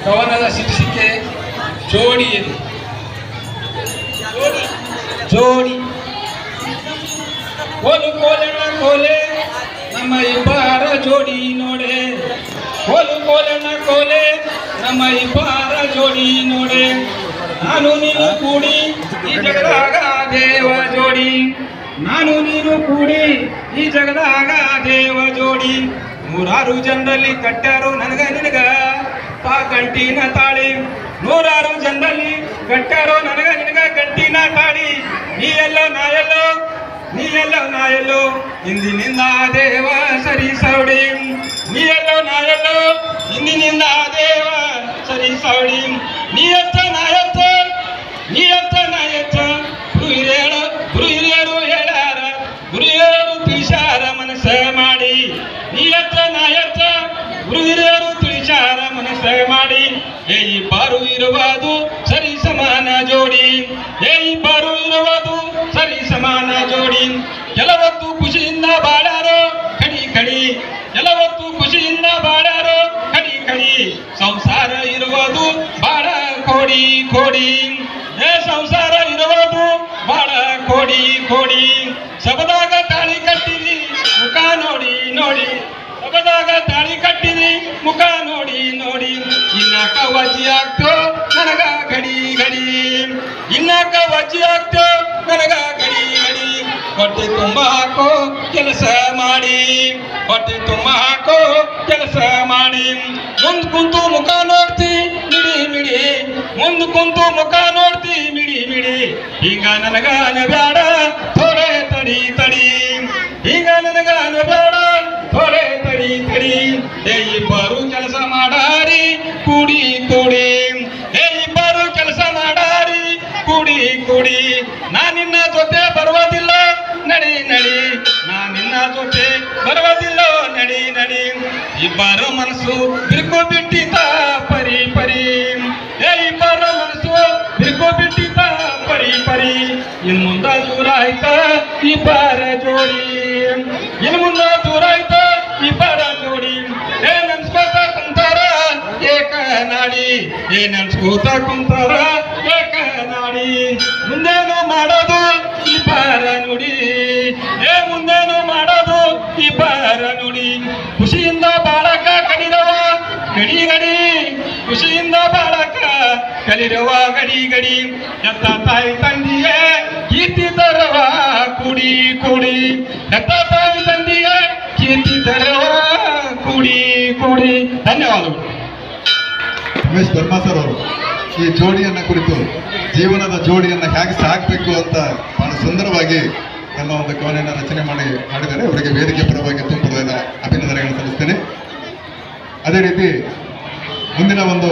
ಕವನದ ಶೀರ್ಷಿಕೆ ಜೋಡಿ. ಜೋಡಿ ಕೋಲು ಕೋಲಣ್ಣ ಕೋಲೆ ನಮ್ಮ ಇಬ್ಬರ ಜೋಡಿ ನೋಡೆ. ಕೋಲು ಕೋಲಣ್ಣ ಕೋಲೆ ನಮ್ಮ ಇಬ್ಬರ ಜೋಡಿ ನೋಡೆ. ನಾನು ನೀನು ಕೂಡಿ ಈ ಜಗದಾಗ ದೇವ ಜೋಡಿ. ನಾನು ನೀನು ಕೂಡಿ ಈ ಜಗದಾಗ ದೇವ ಜೋಡಿ. ನೂರಾರು ಜನರಲ್ಲಿ ಕಟ್ಟಾರು ನನಗ ನಿನಗ ಗಂಟಿನ ತಾಳಿ. ನೂರಾರು ಜನರಲ್ಲಿ ಕಟ್ಟಾರೋ ನನಗ ನಿನಗ ಗಂಟಿನ ತಾಳಿ. ನೀ ಎಲ್ಲೋ ನಾ ಎಲ್ಲೋ, ನೀ ಎಲ್ಲೋ ನಾ ಎಲ್ಲೋ, ಇಂದಿನಿಂದ ದೇವ ಸರಿ ಸೌಡಿ. ನೀ ಎಲ್ಲೋ ನಾ ಎಲ್ಲೋ, ಇಂದಿನಿಂದ ದೇವ ಸರಿ ಸೌಡಿ. ನೀ ಎತ್ತ ನಾ ಎತ್ತ, ನೀ ಎತ್ತ ನಾ ಎತ್ತ, ಗುರು ಹಿರಿಯರು ಹೇಳ್ಯಾರ, ಗುರು ಹಿರಿಯರು ತಿಳಿಸಾರ ಮನಸ್ಸ ಮಾಡಿ. ನೀ ಎತ್ತ ನಾ ಎತ್ತ, ಗುರು ಹಿರಿಯರು ತಿಳಿಸಾರ ಮನಸ್ಸ ಮಾಡಿ. ಏ ಇಬ್ಬರು ಇರುವುದು ಸರಿ ಸಮಾನ ಜೋಡಿ. ಏ ಇಬ್ಬರು ಇರುವುದು ಸರಿ ಸಮಾನ ಜೋಡಿ. ಕೆಲವತ್ತು ಖುಷಿಯಿಂದ ಬಾಳ್ಯಾರೋ ಕಡಿ ಕಡಿ, ಕೆಲವತ್ತು ಖುಷಿಯಿಂದ ಬಾಳ್ಯಾರೋ ಕಡಿ ಕಡಿ. ಸಂಸಾರ ಇರುವುದು ಬಾಳ ಕೋಡಿ ಕೋಡಿ. ಏ ಸಂಸಾರ ಇರುವುದು ಬಾಳ ಕೋಡಿ ಕೋಡಿ. ಸಬದಾಗ ತಾಳಿ ಕಟ್ಟಿರಿ ಮುಖ ನೋಡಿ ನೋಡಿ, ಸಬದಾಗ ತಾಳಿ ಕಟ್ಟಿರಿ ಮುಖ ನೋಡಿ ನೋಡಿ. ಇನ್ನ ಕವಚಿ ಆಗ್ತೋ ನನಗ ಗಡಿ ಗಡಿ, ಇನ್ನ ಕವಚಿ ಆಗ್ತೋ ನನಗ ಗಡಿ ಗಡಿ. ಹೊಟ್ಟೆ ತುಂಬ ಹಾಕೋ ಕೆಲಸ ಮಾಡಿ, ಹೊಟ್ಟೆ ತುಂಬ ಹಾಕೋ ಕೆಲಸ ಮಾಡಿ. ಮುಂದ್ ಕುಂತು ಮುಖ ನೋಡ್ತಿ ಮಿಡಿ ಮಿಡಿ, ಮುಂದ್ ಕುಂತು ಮುಖ ನೋಡ್ತಿ ಮಿಡಿ ಮಿಡಿ. ಈಗ ನನಗ ಅನಬ್ಯಾಡ ಥೋಡೆ ತಡಿ ತಡಿ, ಈಗ ನನಗ ಅನಬ್ಯಾಡ ಥೋಡೆ ತಡಿ ತಡಿ. ಏ ಇಬ್ಬರು ಕೆಲಸ ಮಾಡಾರಿ ಕೂಡಿ ಕೂಡಿ, ಏ ಇಬ್ಬರು ಕೆಲಸ ಮಾಡಾರಿ ಕೂಡಿ ಕೂಡಿ. ನಾ ನಿನ್ನ ಜೊತೆ ಬರುವುದಿಲ್ಲ ನಡಿ ನಡಿ, ನಾ ನಿನ್ನ ಜೊತೆ ಬರುವುದಿಲ್ಲ ನಡಿ ನಡಿ. ಇಬ್ಬರ ಮನಸ್ಸು ಬಿರ್ಕು ಬಿಟ್ಟಿತ ಪರಿ ಪರಿ, ಏ ಇಬ್ಬರ ಮನಸ್ಸು ಬಿರ್ಕು ಬಿಟ್ಟಿತ ಪರಿ ಪರಿ. ಇನ್ ಮುಂದ ದೂರ ಆಯ್ತ ಇಬ್ಬರ ಜೋಡಿ, ಇನ್ ಮುಂದ ದೂರ ಆಯ್ತ ಇಬ್ಬರ ಜೋಡಿ. ಏ ನೆನ್ಸ್ಕೋತ ಕುಂತಾರ ಏಕ ನಾಡಿ, ಏ ನೆನ್ಸ್ಕೋತ ಕುಂತಾರ ಏಕ ನಾಡಿ. ಮುಂದೇನು ಮಾಡೋದು ಇಬ್ಬರ ನುಡಿ, ಏ ಮುಂದೇನು ಮಾಡೋದು ಇಬ್ಬರ ನುಡಿ. ಖುಷಿಯಿಂದ ಬಾಳಕ ಕಲಿರವ ಗಡಿ ಗಡಿ, ಖುಷಿಯಿಂದ ಬಾಳಕ ಕಲಿರವ ಗಡಿ ಗಡಿ. ಎತ್ತ ತಾಯಿ ತಂದಿಗೆ ಕೀರ್ತಿ ತರವ ಕೂಡಿ ಕೂಡಿ, ಎತ್ತ ತಾಯಿ ತಂದಿಗೆ ಕೀರ್ತಿ ತರವ ಕೂಡಿ ಕೂಡಿ. ಧನ್ಯವಾದಗಳು. ಉಮೇಶ್ ಬರ್ಮಾ ಸರ್ ಅವರು ಈ ಜೋಡಿಯನ್ನ ಕುರಿತು, ಜೀವನದ ಜೋಡಿಯನ್ನ ಹೇಗೆ ಸಾಕಬೇಕು ಅಂತ ಬಹಳ ಸುಂದರವಾಗಿ ತಮ್ಮ ಒಂದು ಕವನವನ್ನು ರಚನೆ ಮಾಡಿದ್ದಾರೆ. ಅವರಿಗೆ ವೇದಿಕೆ ಪರವಾಗಿ ತುಂಬ ಅಭಿನಂದನೆಗಳನ್ನು ಸಲ್ಲಿಸ್ತೇನೆ. ಅದೇ ರೀತಿ ಮುಂದಿನ ಒಂದು